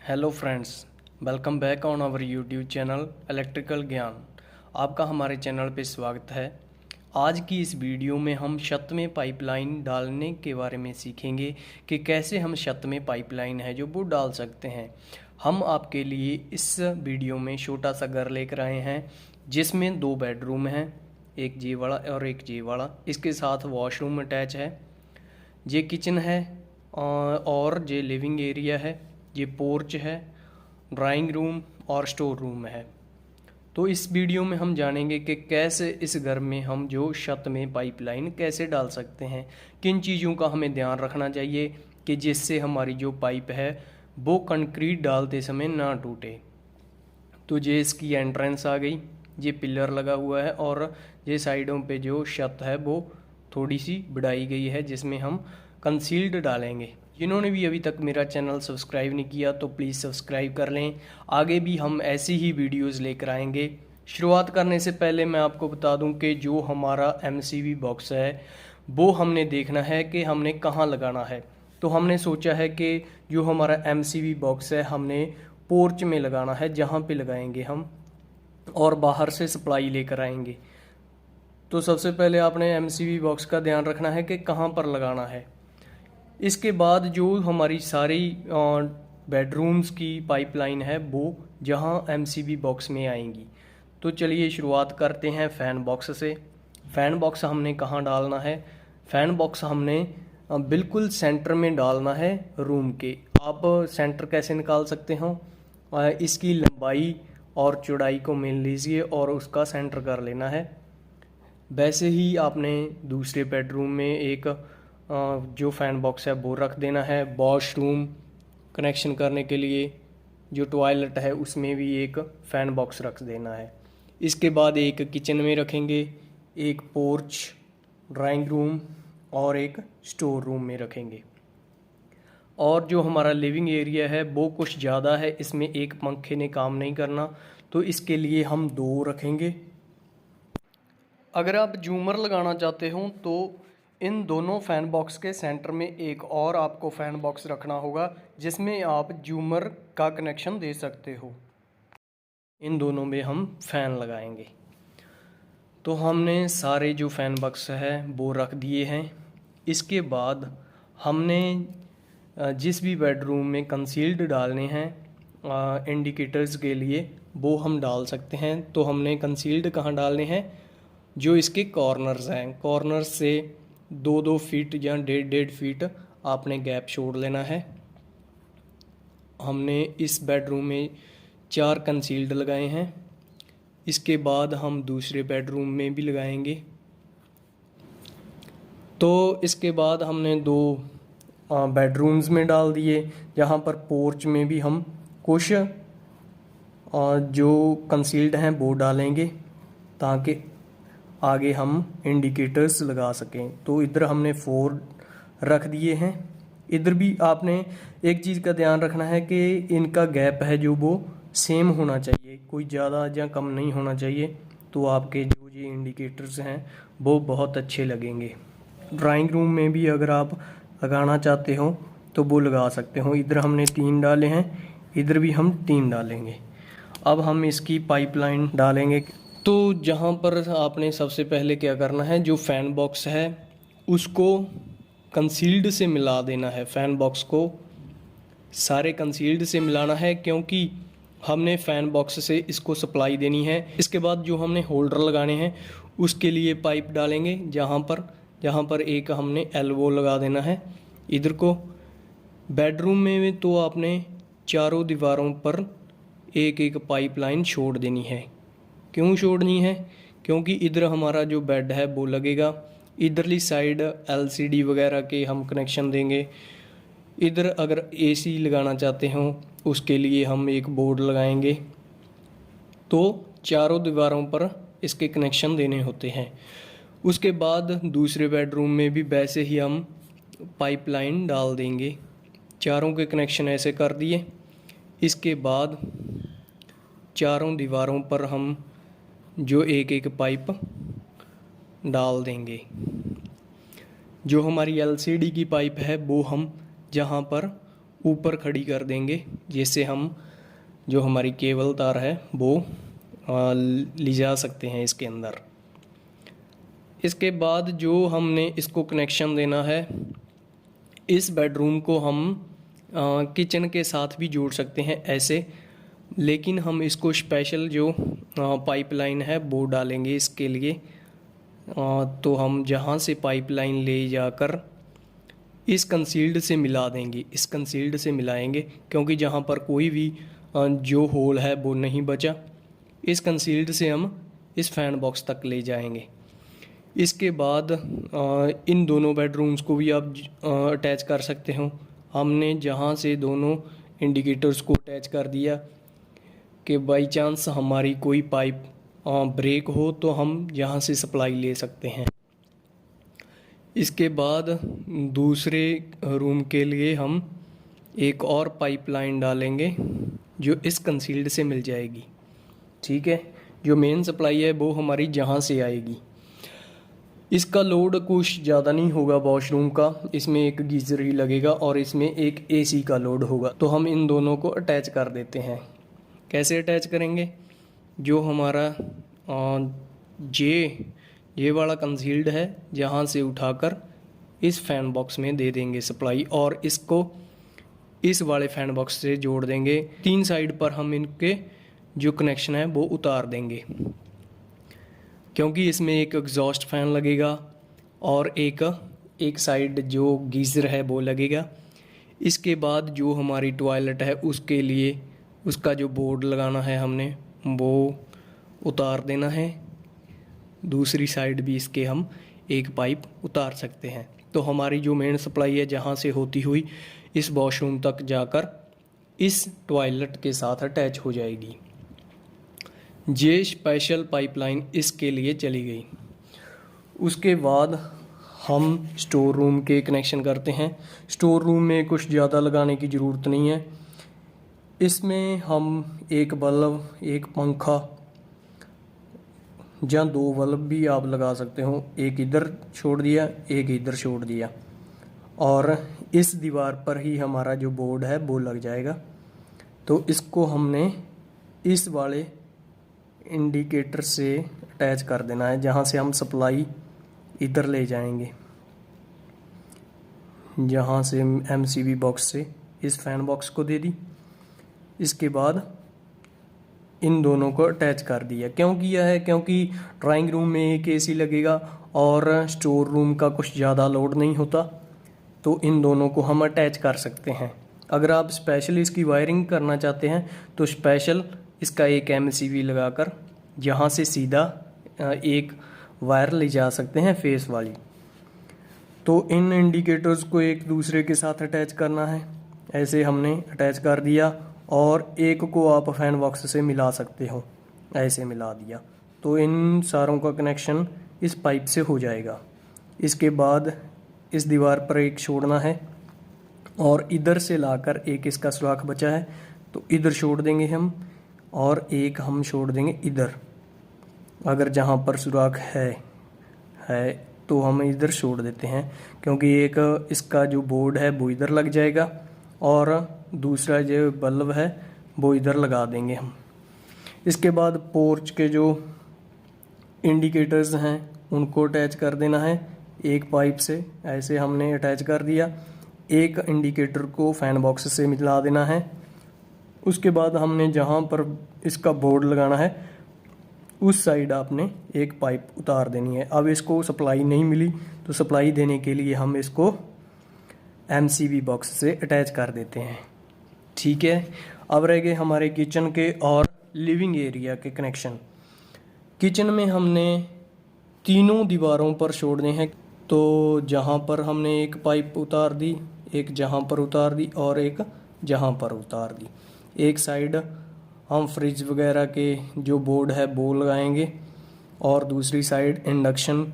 Hello friends, welcome back on our YouTube channel electrical Gyan. आपका हमारे channel पे स्वागत है। आज की इस वीडियो में हम छत में पाइपलाइन डालने के बारे में सीखेंगे कि कैसे हम छत में पाइपलाइन है जो वो डाल सकते हैं। हम आपके लिए इस वीडियो में छोटा सा घर लेकर आए हैं जिसमें 2 बेडरूम हैं, एक जे वाला और एक जे वाला। इसके साथ वॉशरूम अटैच है। ये किचन है और ये लिविंग एरिया है, ये पोर्च है, ड्राइंग रूम और स्टोर रूम है। तो इस वीडियो में हम जानेंगे कि कैसे इस घर में हम जो छत में पाइपलाइन कैसे डाल सकते हैं, किन चीज़ों का हमें ध्यान रखना चाहिए कि जिससे हमारी जो पाइप है वो कंक्रीट डालते समय ना टूटे। तो ये इसकी एंट्रेंस आ गई, ये पिलर लगा हुआ है और ये साइडों पे जो छत है वो थोड़ी सी बढ़ाई गई है जिसमें हम कंसील्ड डालेंगे। जिन्होंने भी अभी तक मेरा चैनल सब्सक्राइब नहीं किया तो प्लीज़ सब्सक्राइब कर लें। आगे भी हम ऐसी ही वीडियोस लेकर आएंगे। शुरुआत करने से पहले मैं आपको बता दूं कि जो हमारा एमसीबी बॉक्स है वो हमने देखना है कि हमने कहाँ लगाना है। तो हमने सोचा है कि जो हमारा एमसीबी बॉक्स है हमने पोर्च में लगाना है, जहाँ पे लगाएंगे हम, और बाहर से सप्लाई लेकर आएंगे। तो सबसे पहले आपने एमसीबी बॉक्स का ध्यान रखना है कि कहाँ पर लगाना है। इसके बाद जो हमारी सारी बेडरूम्स की पाइपलाइन है वो जहाँ एमसीबी बॉक्स में आएंगी। तो चलिए शुरुआत करते हैं फ़ैन बॉक्स से। फ़ैन बॉक्स हमने कहाँ डालना है? फ़ैन बॉक्स हमने बिल्कुल सेंटर में डालना है रूम के। आप सेंटर कैसे निकाल सकते हो? इसकी लंबाई और चौड़ाई को मिल लीजिए और उसका सेंटर कर लेना है। वैसे ही आपने दूसरे बेडरूम में एक जो फ़ैन बॉक्स है वो रख देना है। वॉशरूम कनेक्शन करने के लिए जो टॉयलेट है उसमें भी एक फ़ैन बॉक्स रख देना है। इसके बाद एक किचन में रखेंगे, एक पोर्च, ड्राइंग रूम और एक स्टोर रूम में रखेंगे। और जो हमारा लिविंग एरिया है वो कुछ ज़्यादा है, इसमें एक पंखे ने काम नहीं करना, तो इसके लिए हम 2 रखेंगे। अगर आप झूमर लगाना चाहते हो तो इन दोनों फ़ैन बॉक्स के सेंटर में एक और आपको फ़ैन बॉक्स रखना होगा जिसमें आप झूमर का कनेक्शन दे सकते हो। इन दोनों में हम फ़ैन लगाएंगे। तो हमने सारे जो फ़ैन बॉक्स है वो रख दिए हैं। इसके बाद हमने जिस भी बेडरूम में कंसील्ड डालने हैं इंडिकेटर्स के लिए वो हम डाल सकते हैं। तो हमने कंसील्ड कहाँ डालने हैं? जो इसके कॉर्नर्स हैं, कॉर्नर से 2-2 फीट या 1.5 फीट आपने गैप छोड़ लेना है। हमने इस बेडरूम में 4 कंसील्ड लगाए हैं। इसके बाद हम दूसरे बेडरूम में भी लगाएंगे। तो इसके बाद हमने 2 बेडरूम्स में डाल दिए, जहाँ पर पोर्च में भी हम कुछ जो कंसील्ड हैं वो डालेंगे ताकि आगे हम इंडिकेटर्स लगा सकें। तो इधर हमने 4 रख दिए हैं। इधर भी आपने एक चीज़ का ध्यान रखना है कि इनका गैप है जो वो सेम होना चाहिए, कोई ज़्यादा या कम नहीं होना चाहिए। तो आपके जो ये इंडिकेटर्स हैं वो बहुत अच्छे लगेंगे। ड्राइंग रूम में भी अगर आप लगाना चाहते हो तो वो लगा सकते हो। इधर हमने 3 डाले हैं, इधर भी हम 3 डालेंगे। अब हम इसकी पाइपलाइन डालेंगे। तो जहाँ पर आपने सबसे पहले क्या करना है, जो फ़ैन बॉक्स है उसको कंसील्ड से मिला देना है। फ़ैन बॉक्स को सारे कंसील्ड से मिलाना है क्योंकि हमने फ़ैन बॉक्स से इसको सप्लाई देनी है। इसके बाद जो हमने होल्डर लगाने हैं उसके लिए पाइप डालेंगे, जहाँ पर एक हमने एल्बो लगा देना है। इधर को बेडरूम में तो आपने चारों दीवारों पर एक एक पाइपलाइन छोड़ देनी है। क्यों छोड़नी है? क्योंकि इधर हमारा जो बेड है वो लगेगा, इधरली साइड एलसीडी वगैरह के हम कनेक्शन देंगे। इधर अगर एसी लगाना चाहते हो उसके लिए हम एक बोर्ड लगाएंगे। तो चारों दीवारों पर इसके कनेक्शन देने होते हैं। उसके बाद दूसरे बेडरूम में भी वैसे ही हम पाइपलाइन डाल देंगे। चारों के कनेक्शन ऐसे कर दिए। इसके बाद चारों दीवारों पर हम जो एक एक पाइप डाल देंगे। जो हमारी एलसीडी की पाइप है वो हम जहाँ पर ऊपर खड़ी कर देंगे, जिससे हम जो हमारी केबल तार है वो ले जा सकते हैं इसके अंदर। इसके बाद जो हमने इसको कनेक्शन देना है, इस बेडरूम को हम किचन के साथ भी जोड़ सकते हैं ऐसे, लेकिन हम इसको स्पेशल जो पाइपलाइन है वो डालेंगे इसके लिए। तो हम जहाँ से पाइपलाइन ले जाकर इस कंसील्ड से मिला देंगे, इस कंसील्ड से मिलाएंगे, क्योंकि जहाँ पर कोई भी जो होल है वो नहीं बचा, इस कंसील्ड से हम इस फैन बॉक्स तक ले जाएंगे। इसके बाद इन दोनों बेडरूम्स को भी आप अटैच कर सकते हो। हमने जहाँ से दोनों इंडिकेटर्स को अटैच कर दिया कि बाई चांस हमारी कोई पाइप ब्रेक हो तो हम यहाँ से सप्लाई ले सकते हैं। इसके बाद दूसरे रूम के लिए हम एक और पाइपलाइन डालेंगे जो इस कंसील्ड से मिल जाएगी। ठीक है, जो मेन सप्लाई है वो हमारी जहाँ से आएगी। इसका लोड कुछ ज़्यादा नहीं होगा वॉशरूम का, इसमें एक गीज़र ही लगेगा और इसमें एक एसी का लोड होगा। तो हम इन दोनों को अटैच कर देते हैं। कैसे अटैच करेंगे? जो हमारा ये वाला कंसील्ड है, जहाँ से उठाकर इस फैन बॉक्स में दे देंगे सप्लाई, और इसको इस वाले फैन बॉक्स से जोड़ देंगे। 3 साइड पर हम इनके जो कनेक्शन है वो उतार देंगे, क्योंकि इसमें एक एग्जॉस्ट फैन लगेगा और एक साइड जो गीज़र है वो लगेगा। इसके बाद जो हमारी टॉयलेट है उसके लिए उसका जो बोर्ड लगाना है हमने वो उतार देना है। दूसरी साइड भी इसके हम एक पाइप उतार सकते हैं। तो हमारी जो मेन सप्लाई है जहाँ से होती हुई इस वॉशरूम तक जाकर इस टॉयलेट के साथ अटैच हो जाएगी। ये स्पेशल पाइपलाइन इसके लिए चली गई। उसके बाद हम स्टोर रूम के कनेक्शन करते हैं। स्टोर रूम में कुछ ज़्यादा लगाने की ज़रूरत नहीं है। इसमें हम एक बल्ब, एक पंखा या 2 बल्ब भी आप लगा सकते हो। एक इधर छोड़ दिया, एक इधर छोड़ दिया, और इस दीवार पर ही हमारा जो बोर्ड है वो लग जाएगा। तो इसको हमने इस वाले इंडिकेटर से अटैच कर देना है, जहाँ से हम सप्लाई इधर ले जाएंगे, जहाँ से एमसीबी बॉक्स से इस फैन बॉक्स को दे दी। इसके बाद इन दोनों को अटैच कर दिया। क्यों किया है? क्योंकि ड्राइंग रूम में एक एसी लगेगा और स्टोर रूम का कुछ ज़्यादा लोड नहीं होता, तो इन दोनों को हम अटैच कर सकते हैं। अगर आप स्पेशल इसकी वायरिंग करना चाहते हैं तो स्पेशल इसका एक एमसीबी लगाकर यहाँ से सीधा एक वायर ले जा सकते हैं फेस वाली। तो इन इंडिकेटर्स को एक दूसरे के साथ अटैच करना है। ऐसे हमने अटैच कर दिया, और एक को आप फैन बॉक्स से मिला सकते हो, ऐसे मिला दिया। तो इन सारों का कनेक्शन इस पाइप से हो जाएगा। इसके बाद इस दीवार पर एक छोड़ना है, और इधर से लाकर एक इसका सुराख बचा है तो इधर छोड़ देंगे हम, और एक हम छोड़ देंगे इधर। अगर जहाँ पर सुराख है तो हम इधर छोड़ देते हैं, क्योंकि एक इसका जो बोर्ड है वो इधर लग जाएगा और दूसरा जो बल्ब है वो इधर लगा देंगे हम। इसके बाद पोर्च के जो इंडिकेटर्स हैं उनको अटैच कर देना है एक पाइप से। ऐसे हमने अटैच कर दिया। एक इंडिकेटर को फैन बॉक्स से मिला देना है। उसके बाद हमने जहाँ पर इसका बोर्ड लगाना है उस साइड आपने एक पाइप उतार देनी है। अब इसको सप्लाई नहीं मिली तो सप्लाई देने के लिए हम इसको एमसीबी बॉक्स से अटैच कर देते हैं। ठीक है, अब रह गए हमारे किचन के और लिविंग एरिया के कनेक्शन। किचन में हमने तीनों दीवारों पर छोड़ने हैं। तो जहाँ पर हमने एक पाइप उतार दी, एक जहाँ पर उतार दी और एक जहाँ पर उतार दी। एक साइड हम फ्रिज वगैरह के जो बोर्ड है वो लगाएंगे, और दूसरी साइड इंडक्शन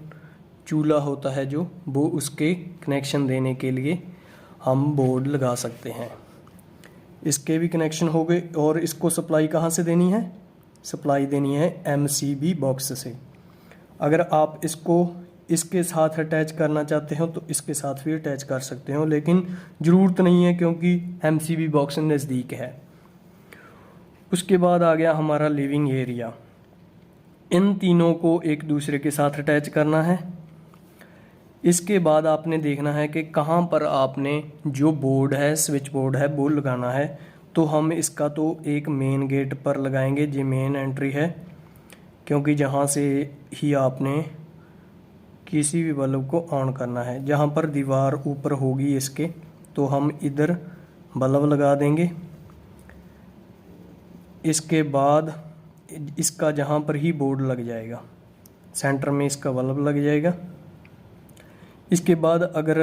चूल्हा होता है जो, वो उसके कनेक्शन देने के लिए हम बोर्ड लगा सकते हैं। इसके भी कनेक्शन हो गए। और इसको सप्लाई कहाँ से देनी है? सप्लाई देनी है एमसीबी बॉक्स से। अगर आप इसको इसके साथ अटैच करना चाहते हो तो इसके साथ भी अटैच कर सकते हो, लेकिन ज़रूरत नहीं है क्योंकि एमसीबी बॉक्स नज़दीक है। उसके बाद आ गया हमारा लिविंग एरिया। इन तीनों को एक दूसरे के साथ अटैच करना है। इसके बाद आपने देखना है कि कहाँ पर आपने जो बोर्ड है, स्विच बोर्ड है, वो लगाना है। तो हम इसका तो एक मेन गेट पर लगाएंगे, जो मेन एंट्री है, क्योंकि जहाँ से ही आपने किसी भी बल्ब को ऑन करना है। जहाँ पर दीवार ऊपर होगी इसके, तो हम इधर बल्ब लगा देंगे। इसके बाद इसका जहाँ पर ही बोर्ड लग जाएगा, सेंटर में इसका बल्ब लग जाएगा। इसके बाद अगर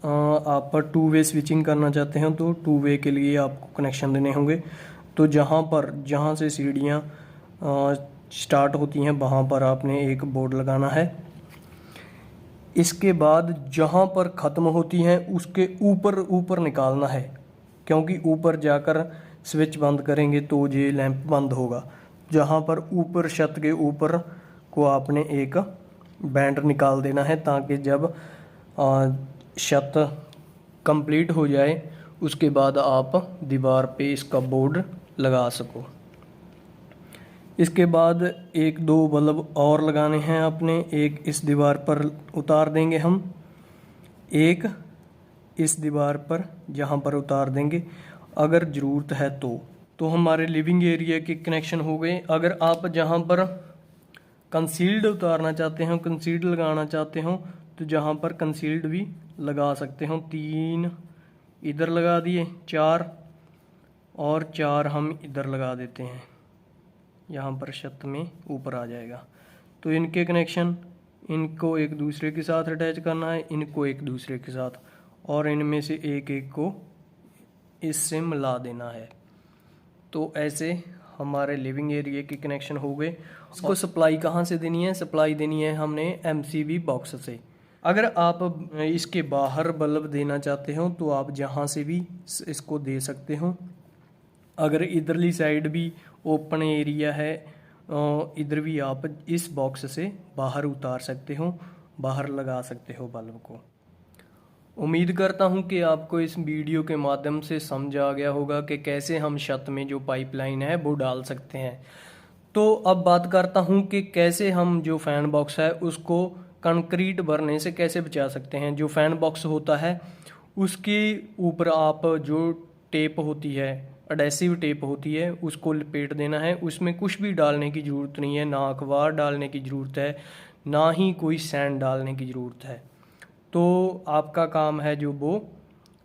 आप 2 वे स्विचिंग करना चाहते हैं तो 2 वे के लिए आपको कनेक्शन देने होंगे। तो जहाँ से सीढ़ियाँ स्टार्ट होती हैं वहाँ पर आपने एक बोर्ड लगाना है। इसके बाद जहाँ पर ख़त्म होती हैं उसके ऊपर निकालना है, क्योंकि ऊपर जाकर स्विच बंद करेंगे तो ये लैंप बंद होगा। जहाँ पर ऊपर छत के ऊपर को आपने एक बैंड निकाल देना है, ताकि जब छत कंप्लीट हो जाए उसके बाद आप दीवार पे इसका बोर्ड लगा सको। इसके बाद 1-2 बल्ब और लगाने हैं आपने। एक इस दीवार पर उतार देंगे हम, एक इस दीवार पर जहाँ पर उतार देंगे अगर ज़रूरत है तो हमारे लिविंग एरिया के कनेक्शन हो गए। अगर आप जहाँ पर कंसील्ड उतारना चाहते हो, कंसील्ड लगाना चाहते हो, तो जहाँ पर कंसील्ड भी लगा सकते हो। 3 इधर लगा दिए, 4 और 4 हम इधर लगा देते हैं, यहाँ पर छत में ऊपर आ जाएगा। तो इनके कनेक्शन, इनको एक दूसरे के साथ अटैच करना है, इनको एक दूसरे के साथ, और इनमें से एक को इससे मिला देना है। तो ऐसे हमारे लिविंग एरिया के कनेक्शन हो गए। इसको सप्लाई कहाँ से देनी है? सप्लाई देनी है हमने एमसीबी बॉक्स से। अगर आप इसके बाहर बल्ब देना चाहते हो तो आप जहाँ से भी इसको दे सकते हो। अगर इधरली साइड भी ओपन एरिया है, इधर भी आप इस बॉक्स से बाहर उतार सकते हो, बाहर लगा सकते हो बल्ब को। उम्मीद करता हूँ कि आपको इस वीडियो के माध्यम से समझ आ गया होगा कि कैसे हम छत में जो पाइपलाइन है वो डाल सकते हैं। तो अब बात करता हूँ कि कैसे हम जो फ़ैन बॉक्स है उसको कंक्रीट भरने से कैसे बचा सकते हैं। जो फ़ैन बॉक्स होता है उसके ऊपर आप जो टेप होती है, एडहेसिव टेप होती है, उसको लपेट देना है। उसमें कुछ भी डालने की ज़रूरत नहीं है, ना अखबार डालने की ज़रूरत है, ना ही कोई सैंड डालने की ज़रूरत है। तो आपका काम है जो वो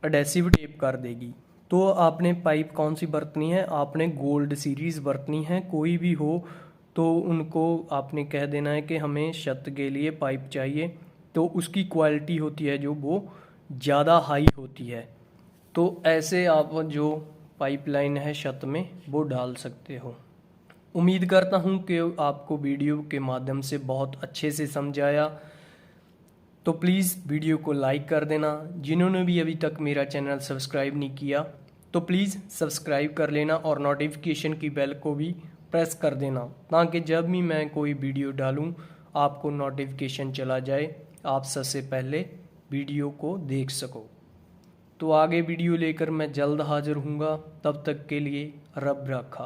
एडहेसिव टेप कर देगी। तो आपने पाइप कौन सी बरतनी है? आपने गोल्ड सीरीज़ बरतनी है। कोई भी हो तो उनको आपने कह देना है कि हमें छत के लिए पाइप चाहिए, तो उसकी क्वालिटी होती है जो वो ज़्यादा हाई होती है। तो ऐसे आप जो पाइपलाइन है छत में वो डाल सकते हो। उम्मीद करता हूँ कि आपको वीडियो के माध्यम से बहुत अच्छे से समझाया। तो प्लीज़ वीडियो को लाइक कर देना। जिन्होंने भी अभी तक मेरा चैनल सब्सक्राइब नहीं किया तो प्लीज़ सब्सक्राइब कर लेना और नोटिफिकेशन की बेल को भी प्रेस कर देना, ताकि जब भी मैं कोई वीडियो डालूं आपको नोटिफिकेशन चला जाए, आप सबसे पहले वीडियो को देख सको। तो आगे वीडियो लेकर मैं जल्द हाजिर हूँगा। तब तक के लिए रब रखा।